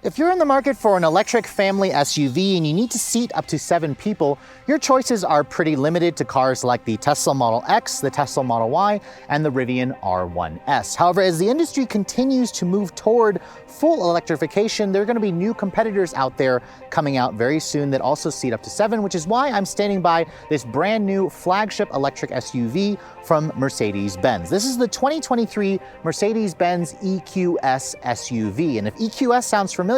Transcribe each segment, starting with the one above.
If you're in the market for an electric family SUV and you need to seat up to 7 people, your choices are pretty limited to cars like the Tesla Model X, the Tesla Model Y, and the Rivian R1S. However, as the industry continues to move toward full electrification, there are going to be new competitors out there coming out very soon that also seat up to 7, which is why I'm standing by this brand new flagship electric SUV from Mercedes-Benz. This is the 2023 Mercedes-Benz EQS SUV, and if EQS sounds familiar,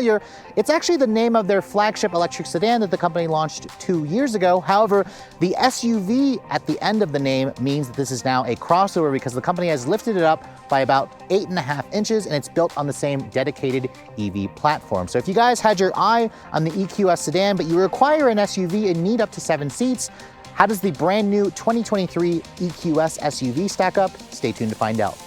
it's actually the name of their flagship electric sedan that the company launched 2 years ago. However, the SUV at the end of the name means that this is now a crossover because the company has lifted it up by about 8.5 inches, and it's built on the same dedicated EV platform. So if you guys had your eye on the EQS sedan, but you require an SUV and need up to 7 seats, how does the brand new 2023 EQS SUV stack up? Stay tuned to find out.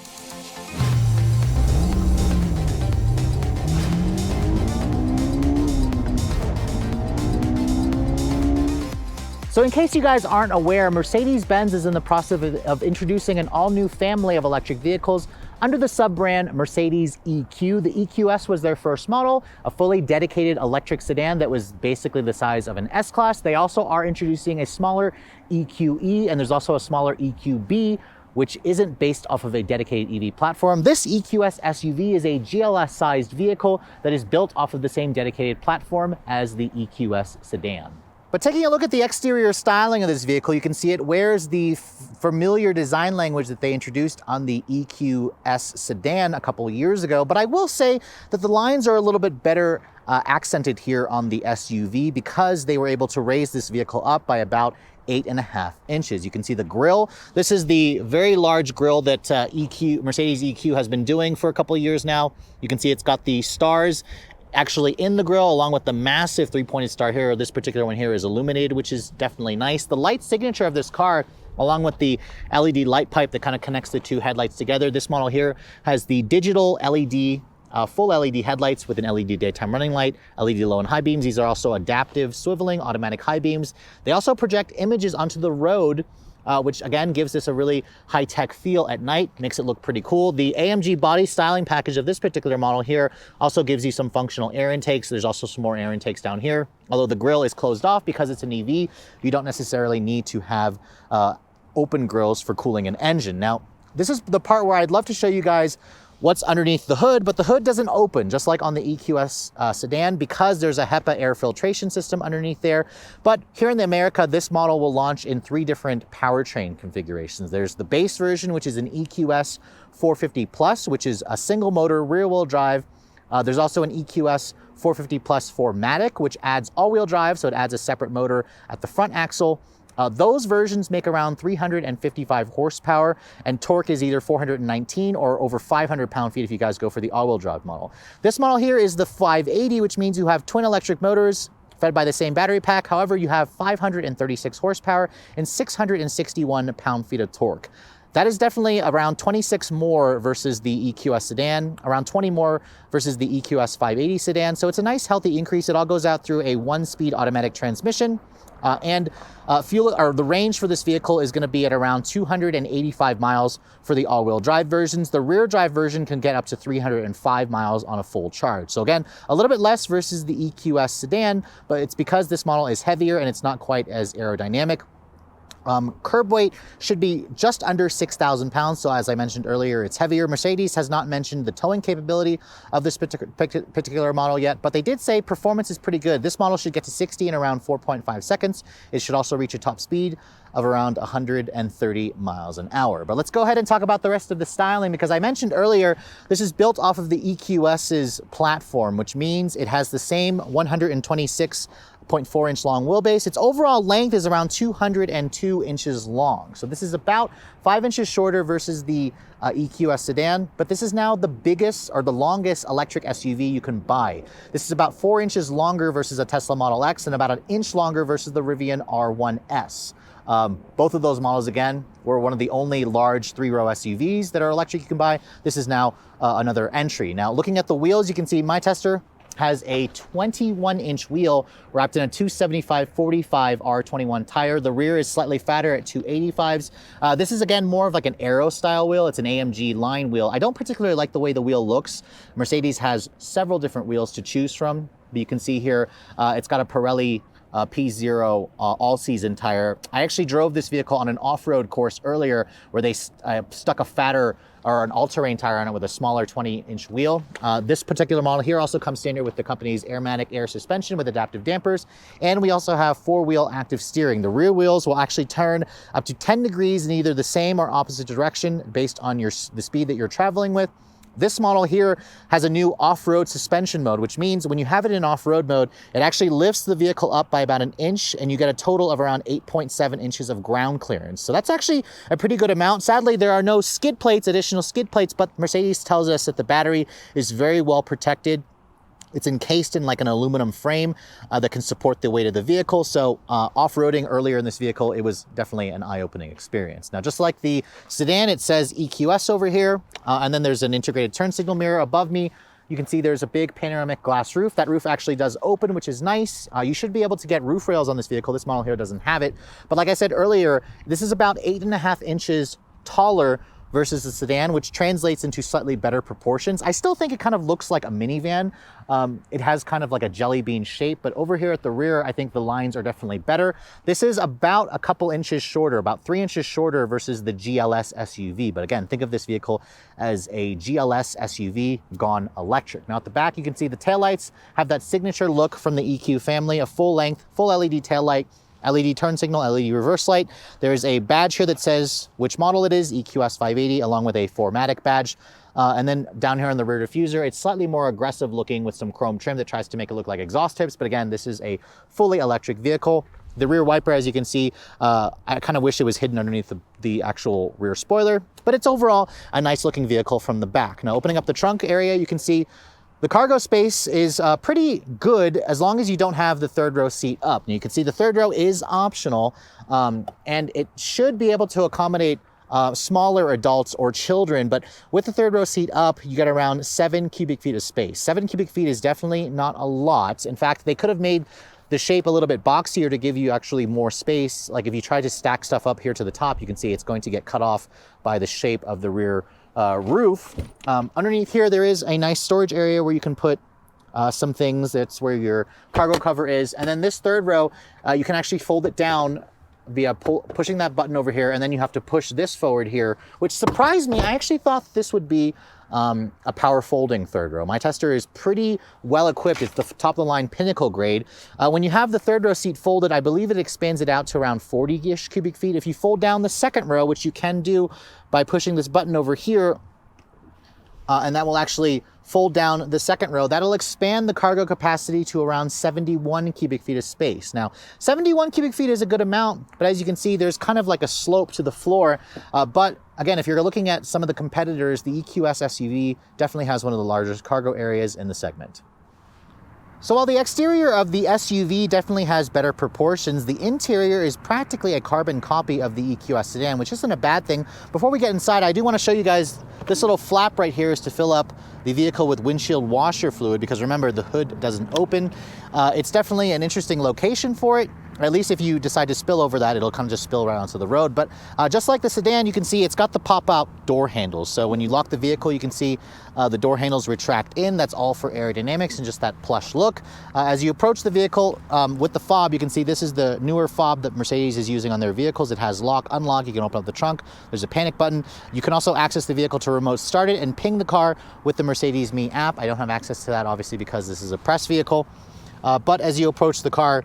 So in case you guys aren't aware, Mercedes-Benz is in the process of introducing an all-new family of electric vehicles under the sub-brand Mercedes EQ. The EQS was their first model, a fully dedicated electric sedan that was basically the size of an S-Class. They also are introducing a smaller EQE, and there's also a smaller EQB, which isn't based off of a dedicated EV platform. This EQS SUV is a GLS-sized vehicle that is built off of the same dedicated platform as the EQS sedan. But taking a look at the exterior styling of this vehicle, you can see it wears the familiar design language that they introduced on the EQS sedan a couple years ago. But I will say that the lines are a little bit better accented here on the SUV because they were able to raise this vehicle up by about 8.5 inches. You can see the grille. This is the very large grille that Mercedes EQ has been doing for a couple of years now. You can see it's got the stars actually in the grille, along with the massive 3-pointed star here. This particular one here is illuminated, which is definitely nice. The light signature of this car, along with the LED light pipe that kind of connects the two headlights together, this model here has the digital LED, full LED headlights with an LED daytime running light, LED low and high beams. These are also adaptive swiveling automatic high beams. They also project images onto the road, which again gives this a really high-tech feel at night, makes it look pretty cool. The AMG body styling package of this particular model here also gives you some functional air intakes. There's also some more air intakes down here. Although the grille is closed off because it's an EV, you don't necessarily need to have open grills for cooling an engine. Now, this is the part where I'd love to show you guys what's underneath the hood, but the hood doesn't open, just like on the EQS sedan, because there's a HEPA air filtration system underneath there. But here in America, this model will launch in 3 different powertrain configurations. There's the base version, which is an EQS 450 Plus, which is a single motor rear-wheel drive. There's also an EQS 450 Plus 4MATIC, which adds all-wheel drive, so it adds a separate motor at the front axle. Those versions make around 355 horsepower, and torque is either 419 or over 500 pound-feet if you guys go for the all-wheel drive model. This model here is the 580, which means you have twin electric motors fed by the same battery pack. However, you have 536 horsepower and 661 pound-feet of torque. That is definitely around 26 more versus the EQS sedan, around 20 more versus the EQS 580 sedan. So it's a nice healthy increase. It all goes out through a 1-speed automatic transmission. The range for this vehicle is going to be at around 285 miles for the all-wheel drive versions. The rear drive version can get up to 305 miles on a full charge. So again, a little bit less versus the EQS sedan, but it's because this model is heavier and it's not quite as aerodynamic. Curb weight should be just under 6,000 pounds. So as I mentioned earlier, it's heavier. Mercedes has not mentioned the towing capability of this particular model yet, but they did say performance is pretty good. This model should get to 60 in around 4.5 seconds. It should also reach a top speed of around 130 miles an hour. But let's go ahead and talk about the rest of the styling, because I mentioned earlier, this is built off of the EQS's platform, which means it has the same 126.4-inch long wheelbase. Its overall length is around 202 inches long. So this is about 5 inches shorter versus the EQS sedan, but this is now the biggest or the longest electric SUV you can buy. This is about 4 inches longer versus a Tesla Model X and about an inch longer versus the Rivian R1S. Both of those models, again, were one of the only large 3-row SUVs that are electric you can buy. This is now another entry. Now, looking at the wheels, you can see my tester has a 21-inch wheel wrapped in a 275/45 R21 tire. The rear is slightly fatter at 285s. This is, again, more of like an aero style wheel. It's an AMG line wheel. I don't particularly like the way the wheel looks. Mercedes has several different wheels to choose from. But you can see here, it's got a Pirelli P0 all-season tire. I actually drove this vehicle on an off-road course earlier where they stuck a fatter or an all-terrain tire on it with a smaller 20-inch wheel. This particular model here also comes standard with the company's Airmatic air suspension with adaptive dampers, and we also have four-wheel active steering. The rear wheels will actually turn up to 10 degrees in either the same or opposite direction based on the speed that you're traveling with. This model here has a new off-road suspension mode, which means when you have it in off-road mode, it actually lifts the vehicle up by about an inch, and you get a total of around 8.7 inches of ground clearance. So that's actually a pretty good amount. Sadly, there are no skid plates, additional skid plates, but Mercedes tells us that the battery is very well protected. It's encased in like an aluminum frame that can support the weight of the vehicle. So off-roading earlier in this vehicle, it was definitely an eye-opening experience. Now, just like the sedan, it says EQS over here, and then there's an integrated turn signal mirror above me. You can see there's a big panoramic glass roof. That roof actually does open, which is nice. You should be able to get roof rails on this vehicle. This model here doesn't have it. But like I said earlier, this is about 8.5 inches taller versus the sedan, which translates into slightly better proportions. I still think it kind of looks like a minivan. It has kind of like a jelly bean shape, but over here at the rear, I think the lines are definitely better. This is about a couple inches shorter, about 3 inches shorter versus the GLS SUV. But again, think of this vehicle as a GLS SUV gone electric. Now at the back, you can see the taillights have that signature look from the EQ family, a full length, full LED taillight, LED turn signal, LED reverse light. There's a badge here that says which model it is, EQS 580, along with a 4MATIC badge. And then down here on the rear diffuser, it's slightly more aggressive looking with some chrome trim that tries to make it look like exhaust tips. But again, this is a fully electric vehicle. The rear wiper, as you can see, I kind of wish it was hidden underneath the actual rear spoiler, but it's overall a nice looking vehicle from the back. Now, opening up the trunk area, you can see the cargo space is pretty good as long as you don't have the third row seat up. And you can see the third row is optional, and it should be able to accommodate smaller adults or children, but with the third row seat up, you get around 7 cubic feet of space. 7 cubic feet is definitely not a lot. In fact, they could have made the shape a little bit boxier to give you actually more space. Like if you try to stack stuff up here to the top, you can see it's going to get cut off by the shape of the rear roof. Underneath here, there is a nice storage area where you can put some things. That's where your cargo cover is. And then this third row, you can actually fold it down via pushing that button over here, and then you have to push this forward here, which surprised me. I actually thought this would be a power folding third row. My tester is pretty well equipped. It's the top of the line Pinnacle grade. When you have the third row seat folded, I believe it expands it out to around 40-ish cubic feet. If you fold down the second row, which you can do by pushing this button over here, and that will actually fold down the second row, that'll expand the cargo capacity to around 71 cubic feet of space. Now, 71 cubic feet is a good amount, but as you can see, there's kind of like a slope to the floor. But again, if you're looking at some of the competitors, the EQS SUV definitely has one of the largest cargo areas in the segment. So while the exterior of the SUV definitely has better proportions, the interior is practically a carbon copy of the EQS sedan, which isn't a bad thing. Before we get inside, I do want to show you guys this little flap right here is to fill up the vehicle with windshield washer fluid, because remember, the hood doesn't open. It's definitely an interesting location for it. At least if you decide to spill over that, it'll kind of just spill right onto the road. But just like the sedan, you can see it's got the pop-out door handles. So when you lock the vehicle, you can see the door handles retract in. That's all for aerodynamics and just that plush look. As you approach the vehicle with the fob, you can see this is the newer fob that Mercedes is using on their vehicles. It has lock, unlock. You can open up the trunk. There's a panic button. You can also access the vehicle to remote start it and ping the car with the Mercedes Me app. I don't have access to that, obviously, because this is a press vehicle. But as you approach the car,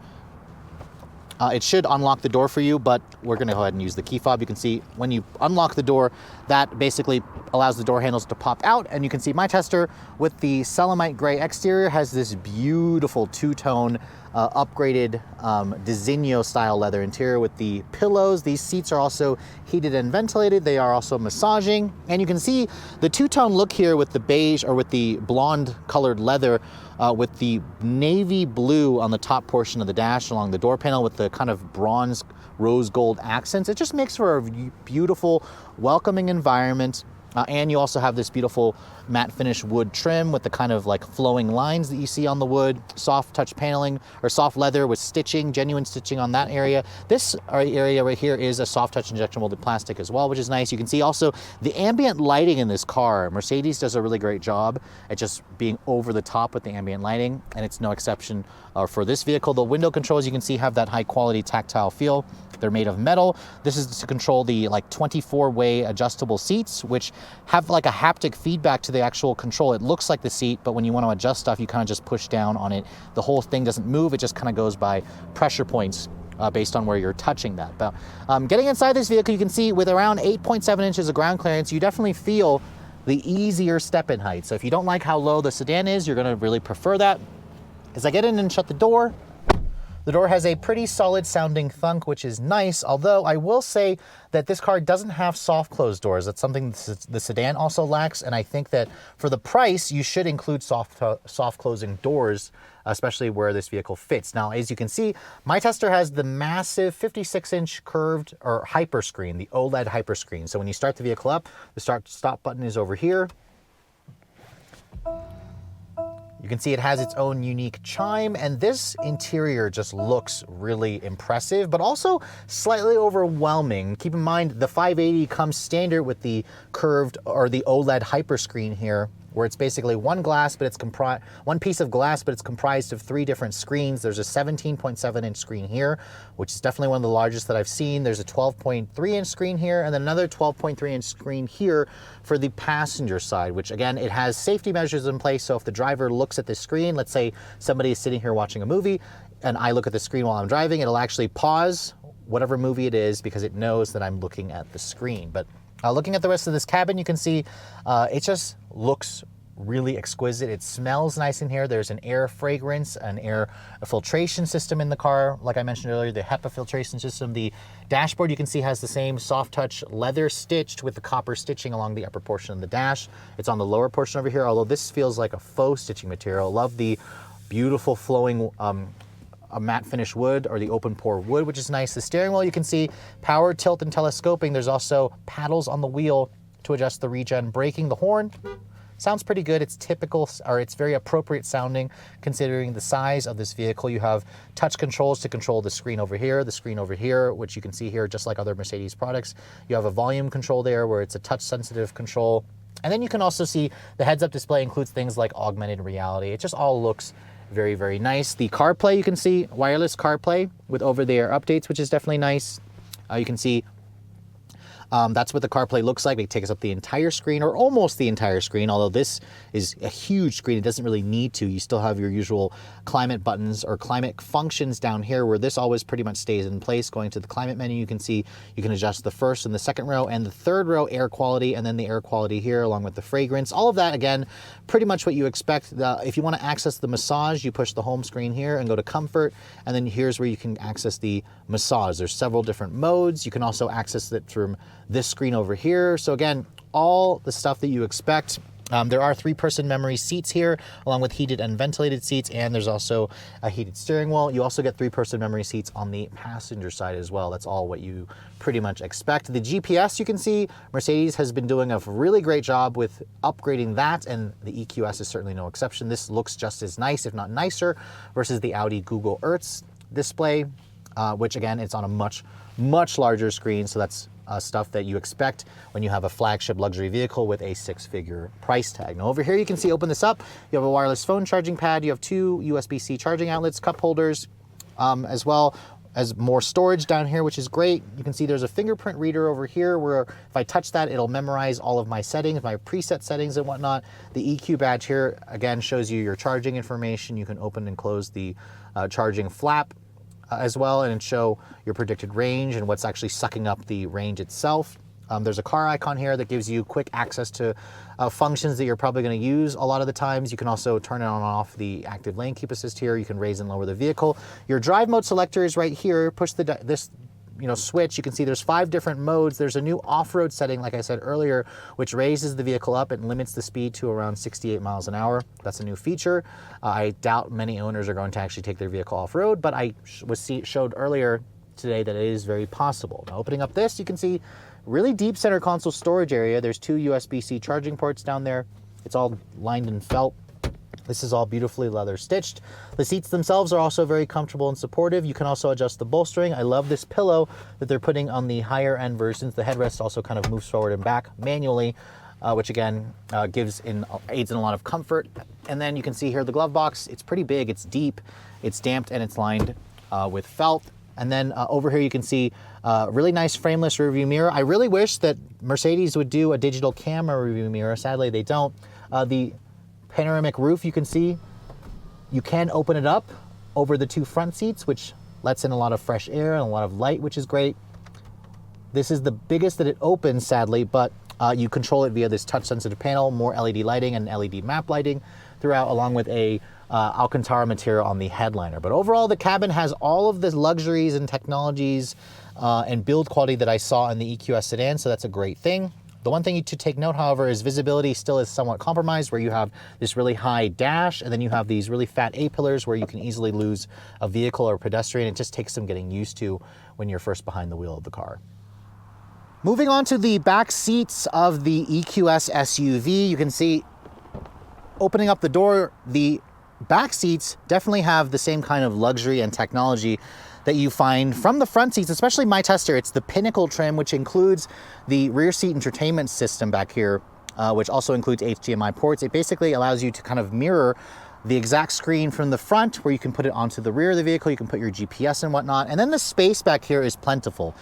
it should unlock the door for you, but we're going to go ahead and use the key fob. You can see when you unlock the door, that basically allows the door handles to pop out. And you can see my tester with the Celamite gray exterior has this beautiful two-tone upgraded Designo style leather interior with the pillows. These seats are also heated and ventilated. They are also massaging. And you can see the two-tone look here with the beige or with the blonde colored leather with the navy blue on the top portion of the dash along the door panel with the kind of bronze rose gold accents. It just makes for a beautiful, welcoming environment. And you also have this beautiful matte finish wood trim with the kind of like flowing lines that you see on the wood, soft touch paneling or soft leather with stitching, genuine stitching on that area. This area right here is a soft touch injection molded plastic as well, which is nice. You can see also the ambient lighting in this car. Mercedes does a really great job at just being over the top with the ambient lighting, and it's no exception for this vehicle. The window controls, you can see, have that high quality tactile feel. They're made of metal. This is to control the like 24-way adjustable seats, which have like a haptic feedback to the actual control. It looks like the seat, but when you want to adjust stuff, you kind of just push down on it. The whole thing doesn't move. It just kind of goes by pressure points based on where you're touching that. But getting inside this vehicle, you can see with around 8.7 inches of ground clearance, you definitely feel the easier step-in height. So if you don't like how low the sedan is, you're going to really prefer that. As I get in and shut the door has a pretty solid sounding thunk, which is nice, although I will say that this car doesn't have soft closed doors. That's something the sedan also lacks, and I think that for the price, you should include soft closing doors, especially where this vehicle fits. Now, as you can see, my tester has the massive 56-inch curved or hyper screen, the OLED hyper screen. So when you start the vehicle up, the stop button is over here. You can see it has its own unique chime, and this interior just looks really impressive, but also slightly overwhelming. Keep in mind, the 580 comes standard with the curved or the OLED hyperscreen here, where it's basically one piece of glass, but it's comprised of 3 different screens. There's a 17.7-inch screen here, which is definitely one of the largest that I've seen. There's a 12.3-inch screen here, and then another 12.3-inch screen here for the passenger side, which again, it has safety measures in place. So if the driver looks at the screen, let's say somebody is sitting here watching a movie, and I look at the screen while I'm driving, it'll actually pause whatever movie it is because it knows that I'm looking at the screen. But looking at the rest of this cabin, you can see it just looks really exquisite. It smells nice in here. There's an air fragrance, an air filtration system in the car. Like I mentioned earlier, the HEPA filtration system. The dashboard, you can see, has the same soft touch leather stitched with the copper stitching along the upper portion of the dash. It's on the lower portion over here, although this feels like a faux stitching material. Love the beautiful flowing a matte finish wood or the open pore wood, which is nice. The steering wheel, you can see power, tilt, and telescoping. There's also paddles on the wheel to adjust the regen braking. The horn sounds pretty good. It's typical, or it's very appropriate sounding considering the size of this vehicle. You have touch controls to control the screen over here, which you can see here, just like other Mercedes products. You have a volume control there where it's a touch sensitive control. And then you can also see the heads-up display includes things like augmented reality. It just all looks very, very nice. The CarPlay, you can see wireless CarPlay with over-the-air updates, which is definitely nice. You can see that's what the CarPlay looks like. It takes up the entire screen, or almost the entire screen, although this is a huge screen. It doesn't really need to. You still have your usual climate buttons or climate functions down here, where this always pretty much stays in place. Going to the climate menu, you can see you can adjust the first and the second row and the third row air quality, and then the air quality here along with the fragrance. All of that, again, pretty much what you expect. If you want to access the massage, you push the home screen here and go to comfort, and then here's where you can access the massage. There's several different modes. You can also access it from this screen over here. So again, all the stuff that you expect. There are 3-person memory seats here, along with heated and ventilated seats, and there's also a heated steering wheel. You also get 3-person memory seats on the passenger side as well. That's all what you pretty much expect. The GPS, you can see, Mercedes has been doing a really great job with upgrading that, and the EQS is certainly no exception. This looks just as nice, if not nicer, versus the Audi Google Earth display, which again, it's on a much, much larger screen, so that's stuff that you expect when you have a flagship luxury vehicle with a 6-figure price tag. Now over here, you can see, open this up, you have a wireless phone charging pad, you have 2 USB-C charging outlets, cup holders, as well as more storage down here, which is great. You can see there's a fingerprint reader over here where if I touch that, it'll memorize all of my settings, my preset settings and whatnot. The EQ badge here, again, shows you your charging information. You can open and close the charging flap as well, and show your predicted range and what's actually sucking up the range itself. There's a car icon here that gives you quick access to functions that you're probably going to use a lot of the times. You can also turn on and off the active lane keep assist here. You can raise and lower the vehicle. Your drive mode selector is right here. Push this switch. You can see there's 5 different modes. There's a new off-road setting, like I said earlier, which raises the vehicle up and limits the speed to around 68 miles an hour. That's a new feature. I doubt many owners are going to actually take their vehicle off-road, but I showed earlier today that it is very possible. Now, opening up this, you can see really deep center console storage area. There's 2 USB-C charging ports down there. It's all lined in felt. This is all beautifully leather stitched. The seats themselves are also very comfortable and supportive. You can also adjust the bolstering. I love this pillow that they're putting on the higher end versions. The headrest also kind of moves forward and back manually, which again aids in a lot of comfort. And then you can see here the glove box. It's pretty big, it's deep, it's damped, and it's lined with felt. And then over here you can see really nice frameless rearview mirror. I really wish that Mercedes would do a digital camera rearview mirror. Sadly, they don't. The panoramic roof, you can see, you can open it up over the two front seats, which lets in a lot of fresh air and a lot of light, which is great. This is the biggest that it opens, sadly, but you control it via this touch-sensitive panel, more LED lighting and LED map lighting throughout, along with a Alcantara material on the headliner. But overall, the cabin has all of the luxuries and technologies and build quality that I saw in the EQS sedan, so that's a great thing. The one thing to take note, however, is visibility still is somewhat compromised, where you have this really high dash, and then you have these really fat A-pillars where you can easily lose a vehicle or pedestrian. It just takes some getting used to when you're first behind the wheel of the car. Moving on to the back seats of the EQS SUV, you can see opening up the door, the back seats definitely have the same kind of luxury and technology that you find from the front seats, especially my tester. It's the Pinnacle trim, which includes the rear seat entertainment system back here, which also includes HDMI ports. It basically allows you to kind of mirror the exact screen from the front, where you can put it onto the rear of the vehicle. You can put your GPS and whatnot. And then the space back here is plentiful.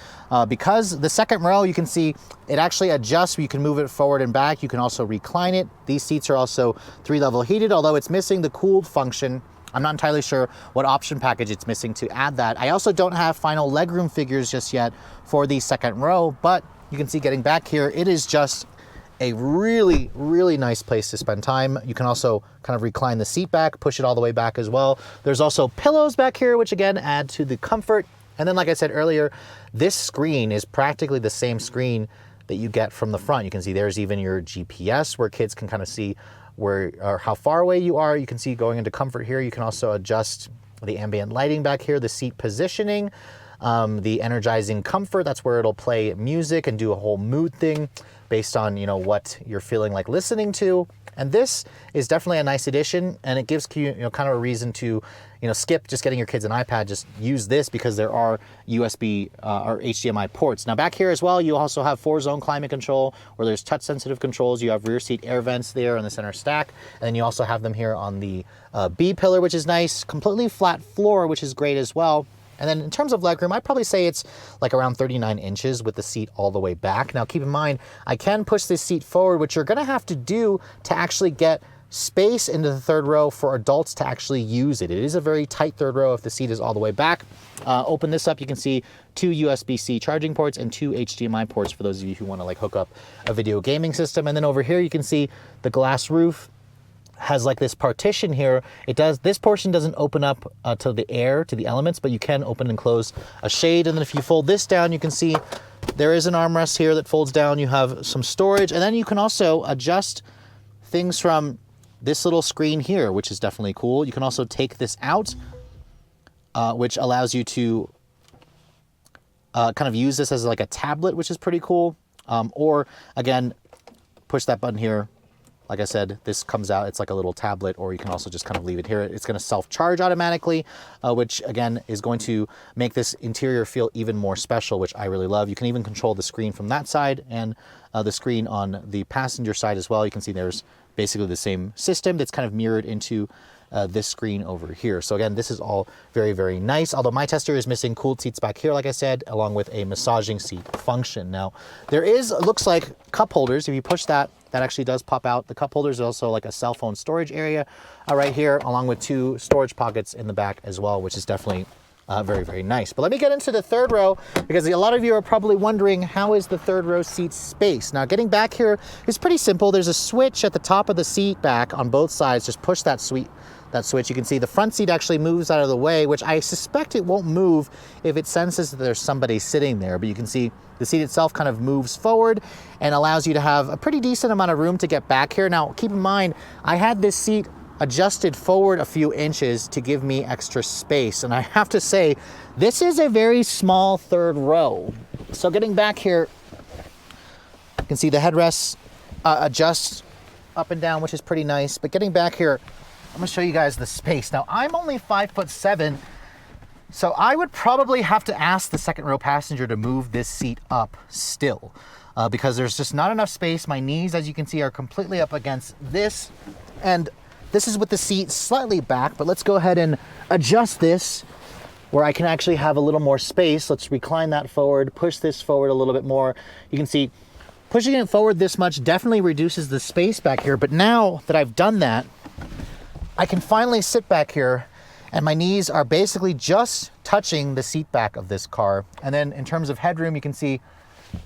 Because the second row, you can see it actually adjusts. You can move it forward and back. You can also recline it. These seats are also 3-level heated, although it's missing the cooled function. I'm not entirely sure what option package it's missing to add that. I also don't have final legroom figures just yet for the second row, but you can see getting back here, it is just a really, really nice place to spend time. You can also kind of recline the seat back, push it all the way back as well. There's also pillows back here, which again add to the comfort. And then, like I said earlier, this screen is practically the same screen that you get from the front. You can see there's even your GPS, where kids can kind of see where or how far away you are. You can see going into comfort here. You can also adjust the ambient lighting back here, the seat positioning, the energizing comfort. That's where it'll play music and do a whole mood thing based on, you know, what you're feeling like listening to. And this is definitely a nice addition, and it gives you, kind of a reason to, skip just getting your kids an iPad. Just use this because there are USB or HDMI ports. Now back here as well, you also have 4-zone climate control, where there's touch sensitive controls. You have rear seat air vents there on the center stack, and then you also have them here on the B pillar, which is nice. Completely flat floor, which is great as well. And then in terms of legroom, I'd probably say it's like around 39 inches with the seat all the way back. Now keep in mind, I can push this seat forward, which you're gonna have to do to actually get space into the third row for adults to actually use it. It is a very tight third row if the seat is all the way back. Open this up, you can see 2 USB-C charging ports and 2 HDMI ports for those of you who wanna hook up a video gaming system. And then over here, you can see the glass roof has like this partition here. This portion doesn't open up to the air, to the elements, but you can open and close a shade. And then if you fold this down, you can see there is an armrest here that folds down. You have some storage, and then you can also adjust things from this little screen here, which is definitely cool. You can also take this out, which allows you to kind of use this as like a tablet, which is pretty cool. Or again, push that button here. Like I said, this comes out, it's like a little tablet, or you can also just kind of leave it here. It's gonna self-charge automatically, which again is going to make this interior feel even more special, which I really love. You can even control the screen from that side and the screen on the passenger side as well. You can see there's basically the same system that's kind of mirrored into this screen over here. So again, this is all very, very nice. Although my tester is missing cooled seats back here, like I said, along with a massaging seat function. Now, there is, looks like cup holders. If you push that, that actually does pop out. The cup holders are also like a cell phone storage area right here, along with 2 storage pockets in the back as well, which is definitely very, very nice. But let me get into the third row, because a lot of you are probably wondering, how is the third row seat space? Now, getting back here is pretty simple. There's a switch at the top of the seat back on both sides. Just push that switch. You can see the front seat actually moves out of the way, which I suspect it won't move if it senses that there's somebody sitting there. But you can see the seat itself kind of moves forward and allows you to have a pretty decent amount of room to get back here. Now, keep in mind, I had this seat adjusted forward a few inches to give me extra space. And I have to say, this is a very small third row. So getting back here, you can see the headrests adjust up and down, which is pretty nice. But getting back here, I'm gonna show you guys the space. Now, I'm only 5'7", so I would probably have to ask the second row passenger to move this seat up still, because there's just not enough space. My knees, as you can see, are completely up against this, and this is with the seat slightly back, but let's go ahead and adjust this where I can actually have a little more space. Let's recline that forward, push this forward a little bit more. You can see pushing it forward this much definitely reduces the space back here, but now that I've done that, I can finally sit back here and my knees are basically just touching the seat back of this car. And then in terms of headroom, you can see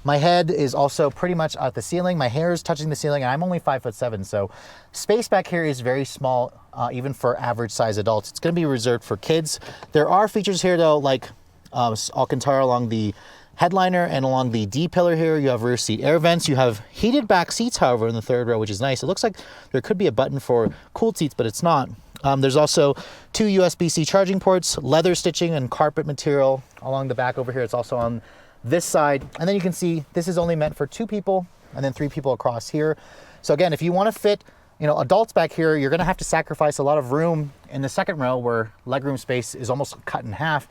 my head is also pretty much at the ceiling. My hair is touching the ceiling, and I'm only 5'7", so space back here is very small, even for average size adults. It's gonna be reserved for kids. There are features here though, like Alcantara along the headliner and along the D-pillar here. You have rear seat air vents. You have heated back seats, however, in the third row, which is nice. It looks like there could be a button for cooled seats, but it's not. There's also 2 USB-C charging ports, leather stitching and carpet material along the back over here. It's also on this side. And then you can see this is only meant for 2 people and then 3 people across here. So again, if you want to fit, adults back here, you're going to have to sacrifice a lot of room in the second row where legroom space is almost cut in half.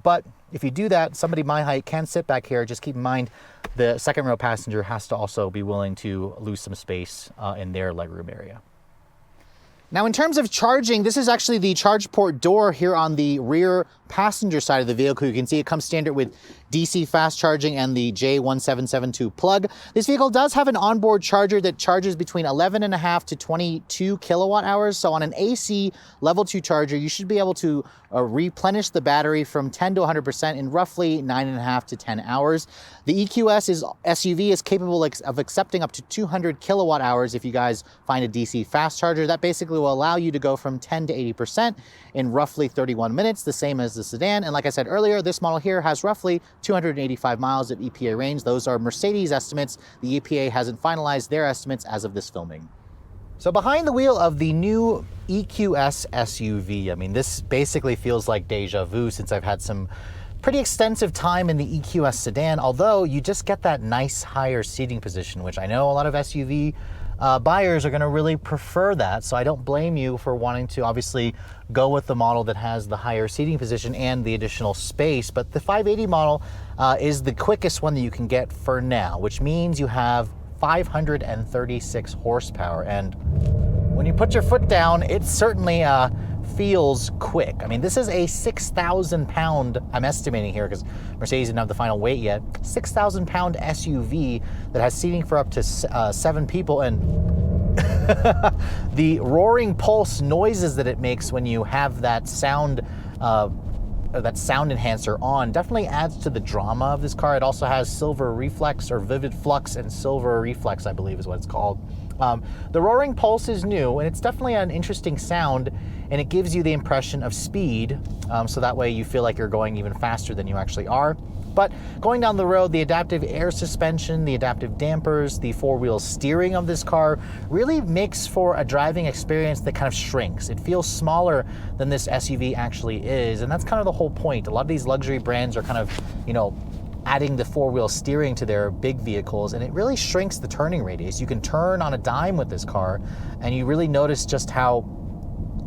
But if you do that, somebody my height can sit back here. Just keep in mind the second row passenger has to also be willing to lose some space in their legroom area. Now, in terms of charging, this is actually the charge port door here on the rear passenger side of the vehicle. You can see it comes standard with DC fast charging and the J1772 plug. This vehicle does have an onboard charger that charges between 11.5 to 22 kilowatt hours. So on an AC level 2 charger, you should be able to replenish the battery from 10 to 100% in roughly 9.5 to 10 hours. The EQS SUV is capable of accepting up to 200 kilowatt hours if you guys find a DC fast charger. That basically will allow you to go from 10 to 80% in roughly 31 minutes, the same as the sedan. And like I said earlier, this model here has roughly 285 miles of EPA range. Those are Mercedes estimates. The EPA hasn't finalized their estimates as of this filming. So behind the wheel of the new EQS SUV, I mean, this basically feels like deja vu since I've had some pretty extensive time in the EQS sedan, although you just get that nice higher seating position, which I know a lot of SUV buyers are going to really prefer that. So I don't blame you for wanting to obviously go with the model that has the higher seating position and the additional space. But the 580 model is the quickest one that you can get for now, which means you have 536 horsepower. And when you put your foot down, it certainly feels quick. I mean, this is a 6,000 pound, I'm estimating here because Mercedes didn't have the final weight yet, 6,000 pound SUV that has seating for up to 7 people. And the roaring pulse noises that it makes when you have that sound enhancer on definitely adds to the drama of this car. It also has silver reflex, or vivid flux and silver reflex, I believe is what it's called. The roaring pulse is new, and it's definitely an interesting sound, and it gives you the impression of speed, so that way you feel like you're going even faster than you actually are. But going down the road, the adaptive air suspension, the adaptive dampers, the 4-wheel steering of this car really makes for a driving experience that kind of shrinks. It feels smaller than this SUV actually is, and that's kind of the whole point. A lot of these luxury brands are kind of, adding the 4-wheel steering to their big vehicles, and it really shrinks the turning radius. You can turn on a dime with this car, and you really notice just how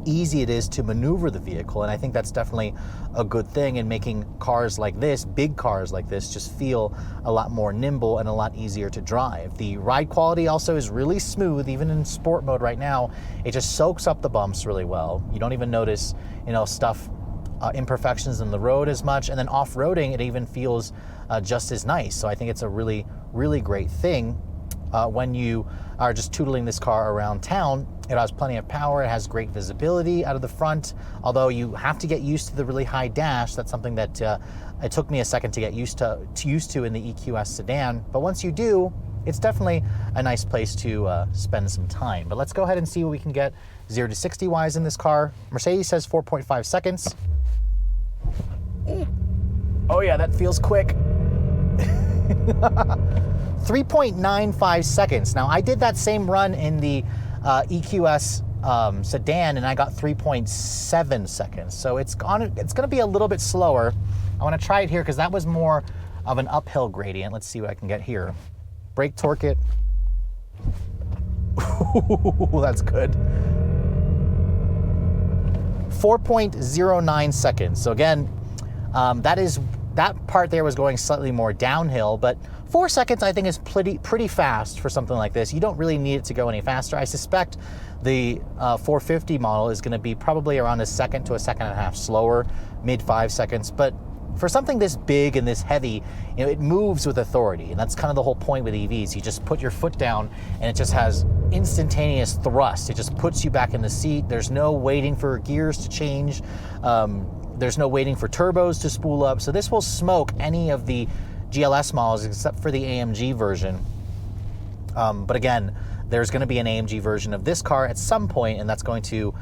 easy it is to maneuver the vehicle. And I think that's definitely a good thing in making cars like this, big cars like this, just feel a lot more nimble and a lot easier to drive. The ride quality also is really smooth. Even in sport mode right now, it just soaks up the bumps really well. You don't even notice, imperfections in the road as much. And then off-roading, it even feels just as nice. So I think it's a really, really great thing when you are just tootling this car around town. It has plenty of power. It has great visibility out of the front, although you have to get used to the really high dash. That's something that it took me a second to get used to in the EQS sedan. But once you do, it's definitely a nice place to spend some time. But let's go ahead and see what we can get 0 to 60 wise in this car. Mercedes says 4.5 seconds. Oh yeah, that feels quick. 3.95 seconds. Now, I did that same run in the EQS sedan, and I got 3.7 seconds. So it's going to be a little bit slower. I want to try it here because that was more of an uphill gradient. Let's see what I can get here. Brake torque it. Ooh, that's good. 4.09 seconds. So again, that part there was going slightly more downhill, but 4 seconds I think is pretty fast for something like this. You don't really need it to go any faster. I suspect the 450 model is going to be probably around a second to a second and a half slower, mid 5 seconds. But for something this big and this heavy, you know, it moves with authority, and that's kind of the whole point with EVs. You just put your foot down, and it just has instantaneous thrust. It just puts you back in the seat. There's no waiting for gears to change. There's no waiting for turbos to spool up. So this will smoke any of the GLS models except for the AMG version. But again, there's going to be an AMG version of this car at some point, and that's going to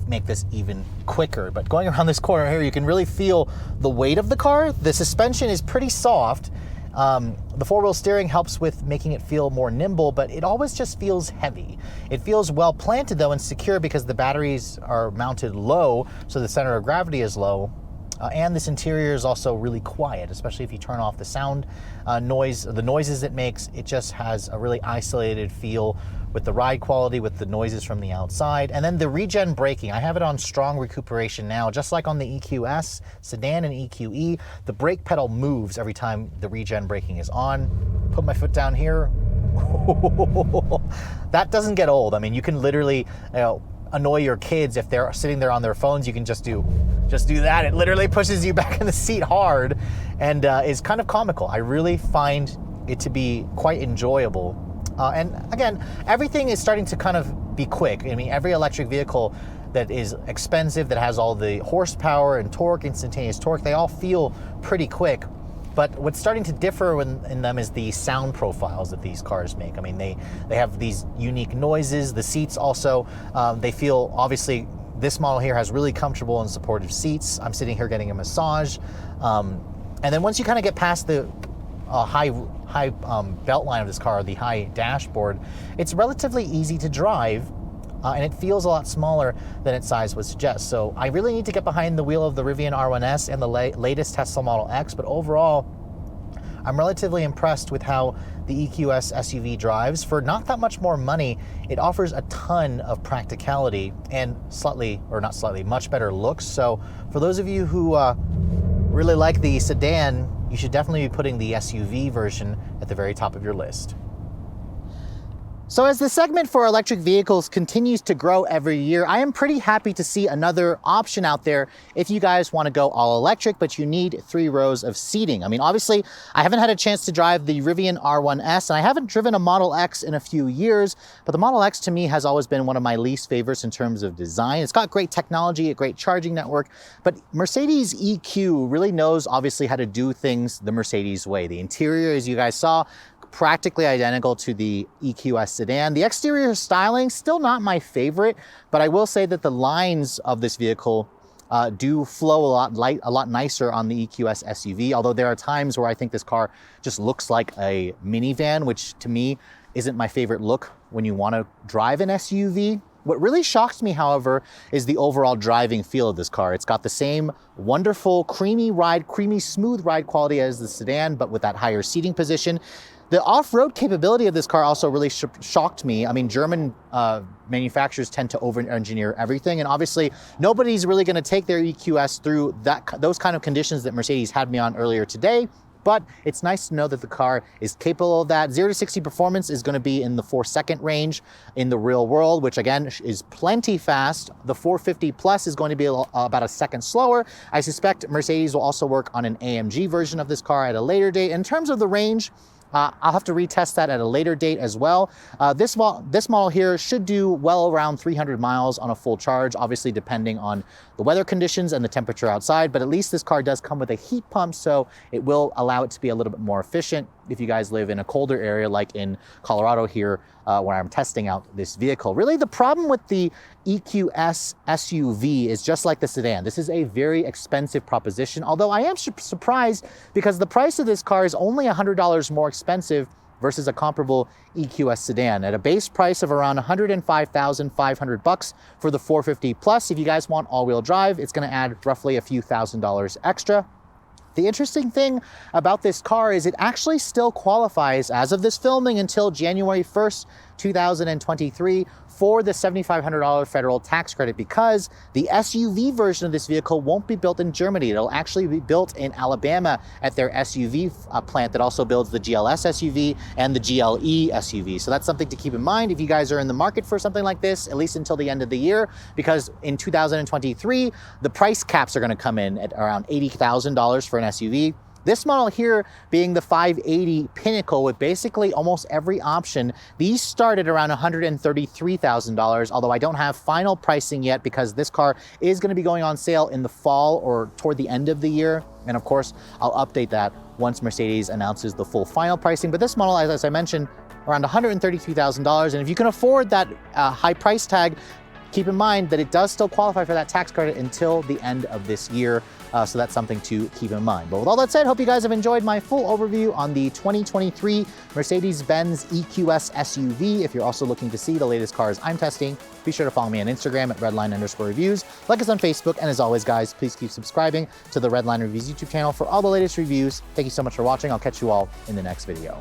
make this even quicker. But going around this corner here, you can really feel the weight of the car. The suspension is pretty soft. The four-wheel steering helps with making it feel more nimble, but it always just feels heavy. It feels well planted though and secure because the batteries are mounted low, so the center of gravity is low. And this interior is also really quiet, especially if you turn off the sound the noises it makes. It just has a really isolated feel with the ride quality, with the noises from the outside. And then the regen braking, I have it on strong recuperation now, just like on the EQS sedan and EQE. The brake pedal moves every time the regen braking is on. Put my foot down here. That doesn't get old. I mean, you can literally, annoy your kids if they're sitting there on their phones. You can just do that. It literally pushes you back in the seat hard, and is kind of comical. I really find it to be quite enjoyable. And again, everything is starting to kind of be quick. I mean, every electric vehicle that is expensive, that has all the horsepower and torque, instantaneous torque, they all feel pretty quick. But what's starting to differ in them is the sound profiles that these cars make. I mean, they have these unique noises. The seats also, they feel, obviously, this model here has really comfortable and supportive seats. I'm sitting here getting a massage. And then once you kind of get past the high belt line of this car, the high dashboard, it's relatively easy to drive. And it feels a lot smaller than its size would suggest. So I really need to get behind the wheel of the Rivian R1S and the latest Tesla Model X, but overall, I'm relatively impressed with how the EQS SUV drives. For not that much more money, it offers a ton of practicality and much better looks. So for those of you who really like the sedan, you should definitely be putting the SUV version at the very top of your list. So as the segment for electric vehicles continues to grow every year, I am pretty happy to see another option out there if you guys want to go all electric, but you need 3 rows of seating. I mean, obviously, I haven't had a chance to drive the Rivian R1S, and I haven't driven a Model X in a few years, but the Model X to me has always been one of my least favorites in terms of design. It's got great technology, a great charging network, but Mercedes EQ really knows, obviously, how to do things the Mercedes way. The interior, as you guys saw, practically identical to the EQS sedan. The exterior styling, still not my favorite, but I will say that the lines of this vehicle do flow a lot nicer on the EQS SUV, although there are times where I think this car just looks like a minivan, which to me isn't my favorite look when you want to drive an SUV. What really shocks me, however, is the overall driving feel of this car. It's got the same wonderful, creamy, smooth ride quality as the sedan, but with that higher seating position. The off-road capability of this car also really shocked me. I mean, German manufacturers tend to over-engineer everything, and obviously nobody's really going to take their EQS through those kind of conditions that Mercedes had me on earlier today. But it's nice to know that the car is capable of that. 0 to 60 performance is going to be in the 4-second range in the real world, which again is plenty fast. The 450 Plus is going to be about a second slower. I suspect Mercedes will also work on an AMG version of this car at a later date. In terms of the range, I'll have to retest that at a later date as well. This model here should do well around 300 miles on a full charge, obviously depending on the weather conditions and the temperature outside, but at least this car does come with a heat pump, so it will allow it to be a little bit more efficient if you guys live in a colder area like in Colorado here, where I'm testing out this vehicle. Really, the problem with the EQS SUV is just like the sedan. This is a very expensive proposition, although I am surprised because the price of this car is only $100 more expensive versus a comparable EQS sedan at a base price of around $105,500 for the 450 Plus. If you guys want all-wheel drive, it's going to add roughly a few $1,000s extra. The interesting thing about this car is it actually still qualifies, as of this filming, until January 1st, 2023 for the $7,500 federal tax credit, because the SUV version of this vehicle won't be built in Germany. It'll actually be built in Alabama at their SUV plant that also builds the GLS SUV and the GLE SUV. So that's something to keep in mind if you guys are in the market for something like this, at least until the end of the year, because in 2023, the price caps are going to come in at around $80,000 for an SUV. This model here being the 580 Pinnacle with basically almost every option, these start at around $133,000, although I don't have final pricing yet because this car is going to be going on sale in the fall or toward the end of the year. And of course, I'll update that once Mercedes announces the full final pricing. But this model, as I mentioned, around $133,000. And if you can afford that high price tag, keep in mind that it does still qualify for that tax credit until the end of this year. So that's something to keep in mind. But with all that said, hope you guys have enjoyed my full overview on the 2023 Mercedes-Benz EQS SUV. If you're also looking to see the latest cars I'm testing, be sure to follow me on Instagram at Redline_reviews. Like us on Facebook. And as always, guys, please keep subscribing to the Redline Reviews YouTube channel for all the latest reviews. Thank you so much for watching. I'll catch you all in the next video.